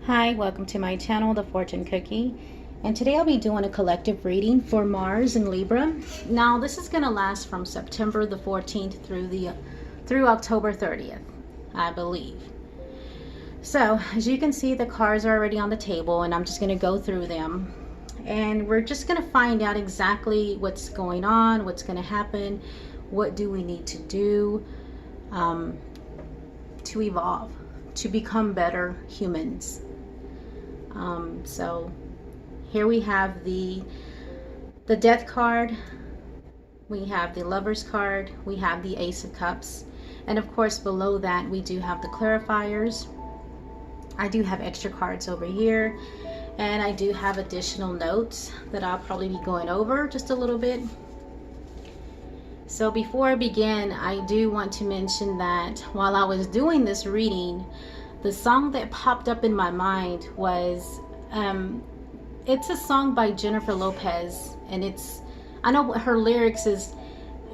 Hi, welcome to my channel, The Fortune Cookie. And today I'll be doing a collective reading for Mars and Libra. Now this is going to last from September the 14th through October 30th, I believe. So as you can see, the cards are already on the table and I'm just going to go through them. And we're just going to find out exactly what's going on, what's going to happen, what do we need to do to evolve, to become better humans. So here we have the Death card, we have the Lovers card, we have the Ace of Cups, and of course below that we do have the clarifiers. I do have extra cards over here, and I do have additional notes that I'll probably be going over just a little bit. So before I begin, I do want to mention that while I was doing this reading, the song that popped up in my mind was, it's a song by Jennifer Lopez, and I know her lyrics is,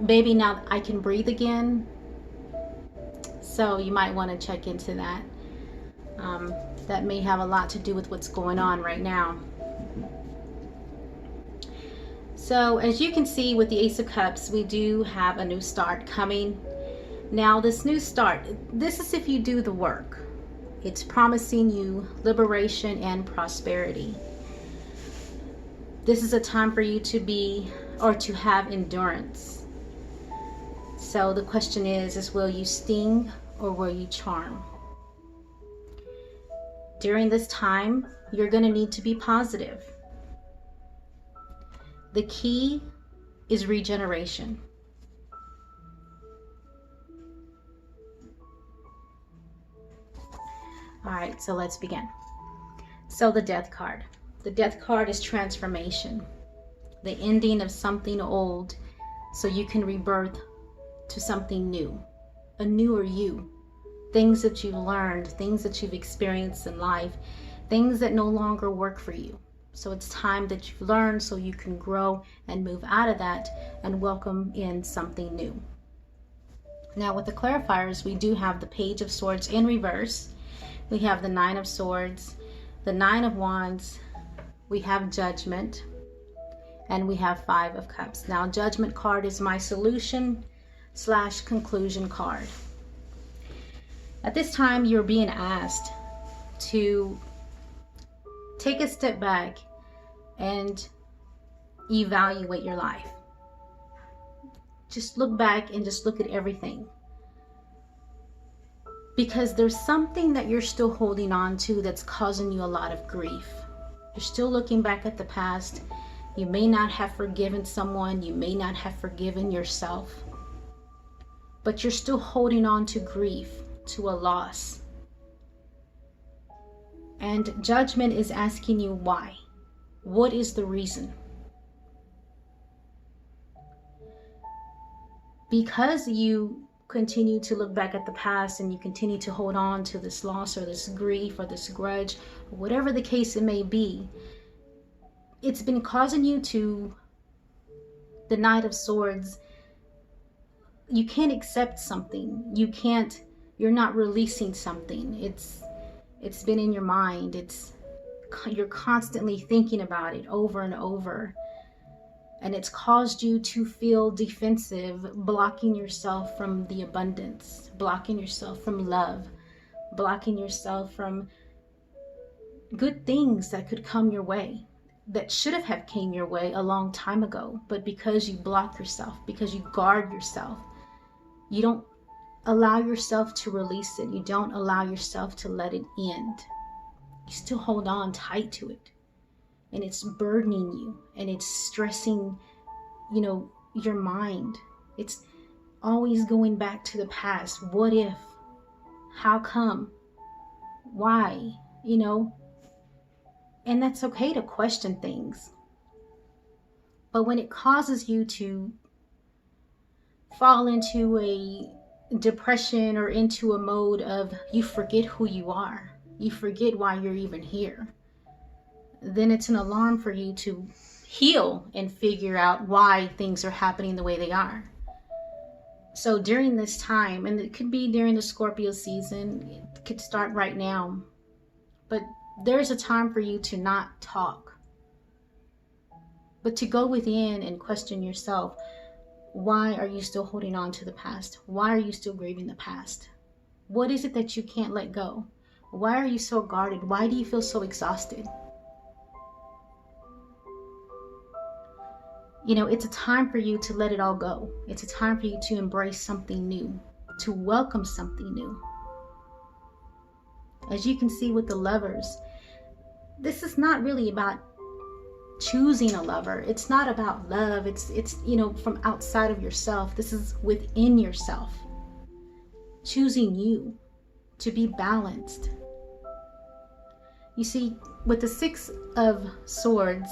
"Baby, now I can breathe again." So you might want to check into that. That may have a lot to do with what's going on right now. So as you can see with the Ace of Cups, we do have a new start coming. Now this new start, this is if you do the work. It's promising you liberation and prosperity. This is a time for you to be, or to have, endurance. So the question is will you sting or will you charm? During this time, you're going to need to be positive. The key is regeneration. All right, so let's begin. So the Death card. The Death card is transformation, the ending of something old so you can rebirth to something new, a newer you. Things that you've learned, things that you've experienced in life, things that no longer work for you. So it's time that you've learned so you can grow and move out of that and welcome in something new. Now with the clarifiers, we do have the Page of Swords in reverse. We have the Nine of Swords, the Nine of Wands, we have Judgment, and we have Five of Cups. Now Judgment card is my solution / conclusion card. At this time, you're being asked to take a step back and evaluate your life. Just look back and just look at everything. Because there's something that you're still holding on to that's causing you a lot of grief. You're still looking back at the past. You may not have forgiven someone. You may not have forgiven yourself. But you're still holding on to grief, to a loss. And Judgment is asking you why. What is the reason? Because you continue to look back at the past and you continue to hold on to this loss or this grief or this grudge, or whatever the case it may be, it's been causing you to, the Knight of Swords, you can't accept something. You're not releasing something. It's been in your mind. You're constantly thinking about it over and over. And it's caused you to feel defensive, blocking yourself from the abundance, blocking yourself from love, blocking yourself from good things that could come your way, that should have came your way a long time ago. But because you block yourself, because you guard yourself, you don't allow yourself to release it. You don't allow yourself to let it end. You still hold on tight to it. And it's burdening you, and it's stressing, your mind. It's always going back to the past. What if? How come? Why? And that's okay to question things. But when it causes you to fall into a depression or into a mode of you forget who you are, you forget why you're even here, then it's an alarm for you to heal and figure out why things are happening the way they are. So during this time, and it could be during the Scorpio season, it could start right now, but There's a time for you to not talk, but to go within and question yourself. Why are you still holding on to the past? Why are you still grieving the past? What is it that you can't let go? Why are you so guarded? Why do you feel so exhausted? You know, it's a time for you to let it all go. It's a time for you to embrace something new, to welcome something new. As you can see with the Lovers, this is not really about choosing a lover. It's not about love. It's from outside of yourself. This is within yourself. Choosing you to be balanced. You see, with the Six of Swords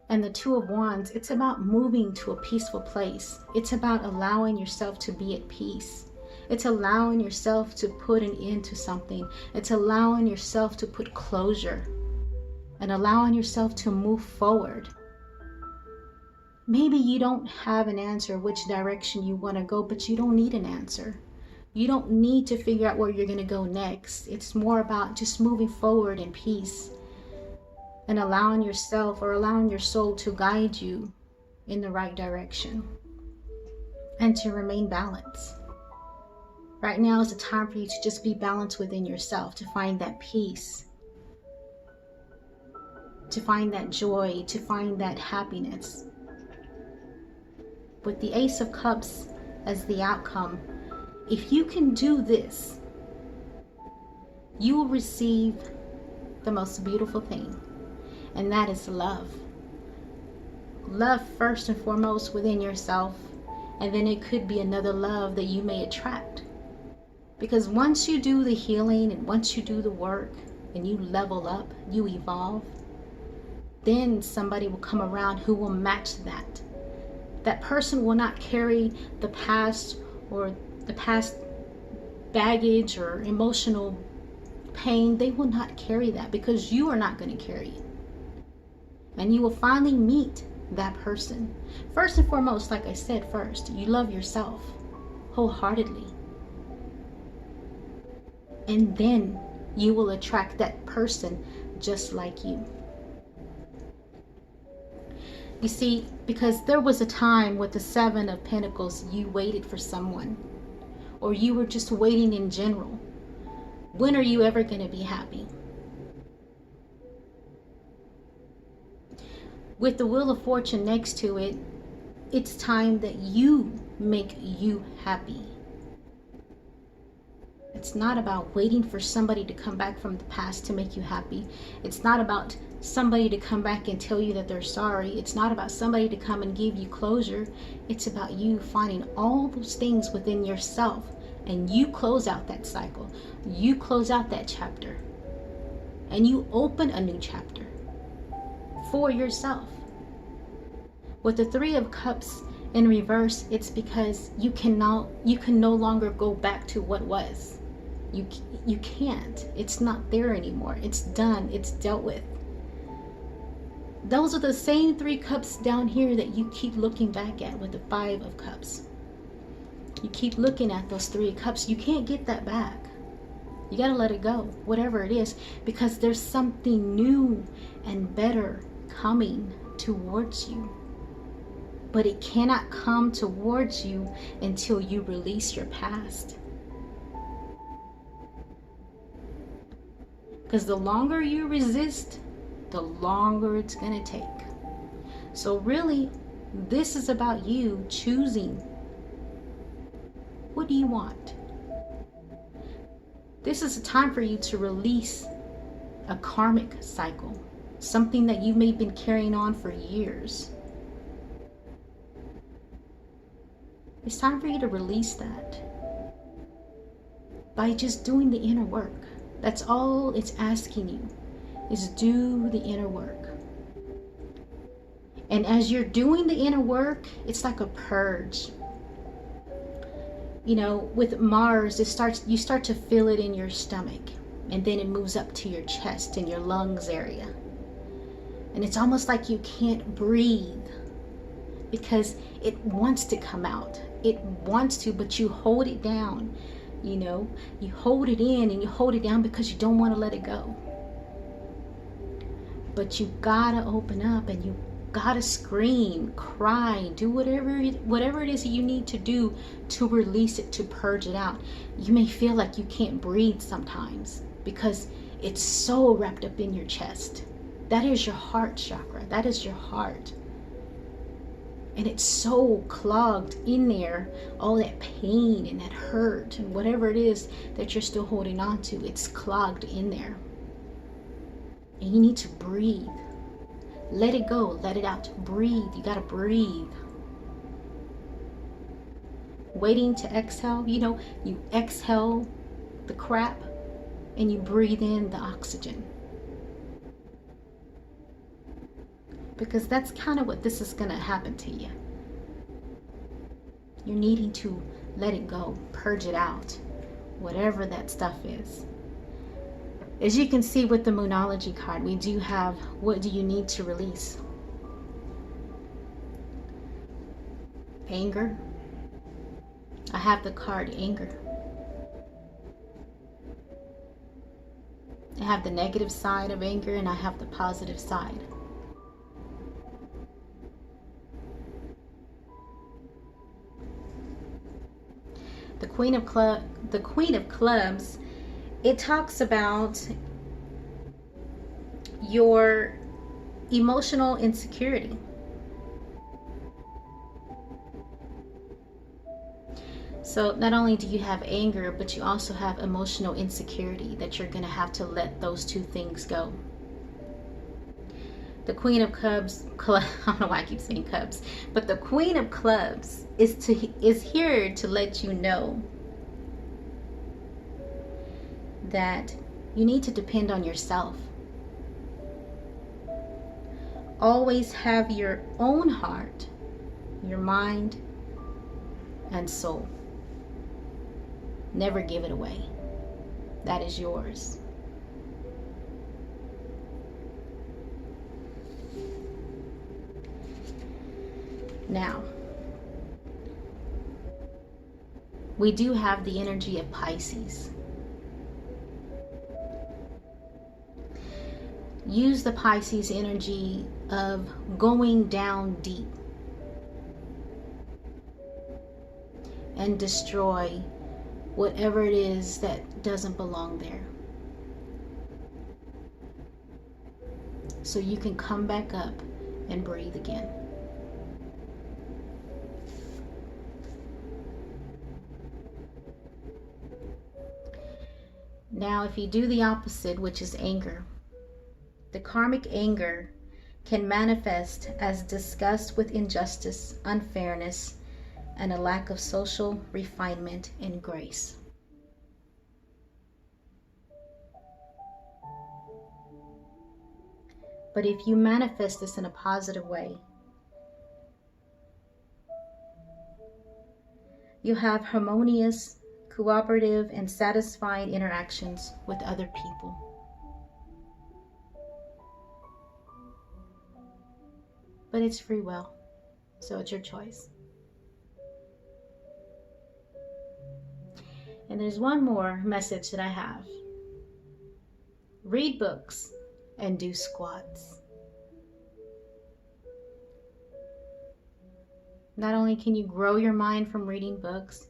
and the Two of Wands, it's about moving to a peaceful place. It's about allowing yourself to be at peace. It's allowing yourself to put an end to something. It's allowing yourself to put closure and allowing yourself to move forward. Maybe you don't have an answer which direction you want to go, but you don't need an answer. You don't need to figure out where you're going to go next. It's more about just moving forward in peace and allowing yourself or allowing your soul to guide you in the right direction and to remain balanced. Right now is the time for you to just be balanced within yourself, to find that peace, to find that joy, to find that happiness. With the Ace of Cups as the outcome, if you can do this, you will receive the most beautiful thing, and that is love. Love first and foremost within yourself, and then it could be another love that you may attract. Because once you do the healing and once you do the work and you level up, you evolve, then somebody will come around who will match that. That person will not carry the past or the past baggage or emotional pain. They will not carry that because you are not going to carry it. And you will finally meet that person. First and foremost, like I said first, you love yourself wholeheartedly. And then you will attract that person just like you. You see, because there was a time with the Seven of Pentacles, you waited for someone, or you were just waiting in general. When are you ever going to be happy? With the Wheel of Fortune next to it, it's time that you make you happy. It's not about waiting for somebody to come back from the past to make you happy. It's not about somebody to come back and tell you that they're sorry. It's not about somebody to come and give you closure. It's about you finding all those things within yourself, and you close out that cycle. You close out that chapter, and you open a new chapter for yourself. With the Three of Cups in reverse, it's because you can no longer go back to what was. You can't. It's not there anymore. It's done. It's dealt with. Those are the same three cups down here that you keep looking back at with the Five of Cups. You keep looking at those three cups. You can't get that back. You got to let it go, whatever it is, because there's something new and better coming towards you. But it cannot come towards you until you release your past. Because the longer you resist, the longer it's going to take. So really, this is about you choosing. What do you want? This is a time for you to release a karmic cycle, something that you may have been carrying on for years. It's time for you to release that by just doing the inner work. That's all it's asking you, is do the inner work. And as you're doing the inner work, it's like a purge. You know, with Mars, you start to feel it in your stomach, and then it moves up to your chest and your lungs area. And it's almost like you can't breathe because it wants to come out. It wants to, but you hold it down. You know, you hold it in and you hold it down because you don't want to let it go. But you gotta open up, and you gotta scream, cry, do whatever it is that you need to do to release it, to purge it out. You may feel like you can't breathe sometimes because it's so wrapped up in your chest. That is your heart chakra. That is your heart. And it's so clogged in there, all that pain and that hurt and whatever it is that you're still holding on to, it's clogged in there. And you need to breathe. Let it go, let it out. Breathe. You gotta breathe. Waiting to exhale, you exhale the crap and you breathe in the oxygen. Because that's kind of what this is going to happen to you. You're needing to let it go, purge it out, whatever that stuff is. As you can see with the Moonology card, we do have, what do you need to release? Anger. I have the card anger. I have the negative side of anger and I have the positive side. The Queen of Clubs, it talks about your emotional insecurity. So not only do you have anger, but you also have emotional insecurity that you're going to have to let those two things go. The Queen of Clubs, I don't know why I keep saying Cubs, but the Queen of Clubs is here to let you know that you need to depend on yourself. Always have your own heart, your mind, and soul. Never give it away. That is yours. Now, we do have the energy of Pisces. Use the Pisces energy of going down deep and destroy whatever it is that doesn't belong there, so you can come back up and breathe again. Now, if you do the opposite, which is anger, the karmic anger can manifest as disgust with injustice, unfairness, and a lack of social refinement and grace. But if you manifest this in a positive way, you have harmonious, cooperative, and satisfying interactions with other people. But it's free will, so it's your choice. And there's one more message that I have. Read books and do squats. Not only can you grow your mind from reading books,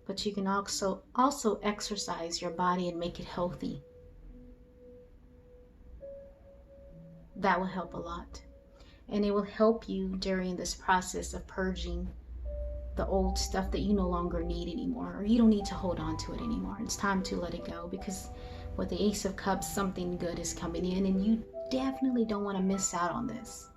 but you can also exercise your body and make it healthy. That will help a lot. And it will help you during this process of purging the old stuff that you no longer need anymore, or you don't need to hold on to it anymore. It's time to let it go, because with the Ace of Cups, something good is coming in, and you definitely don't want to miss out on this.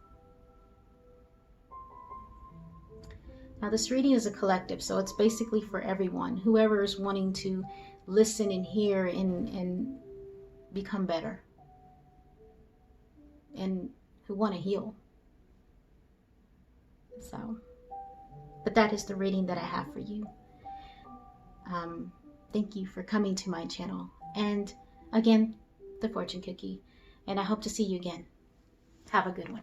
Now, this reading is a collective, so it's basically for everyone, whoever is wanting to listen and hear and become better, and who want to heal. So, but that is the reading that I have for you. Thank you for coming to my channel. And again, the fortune cookie. And I hope to see you again. Have a good one.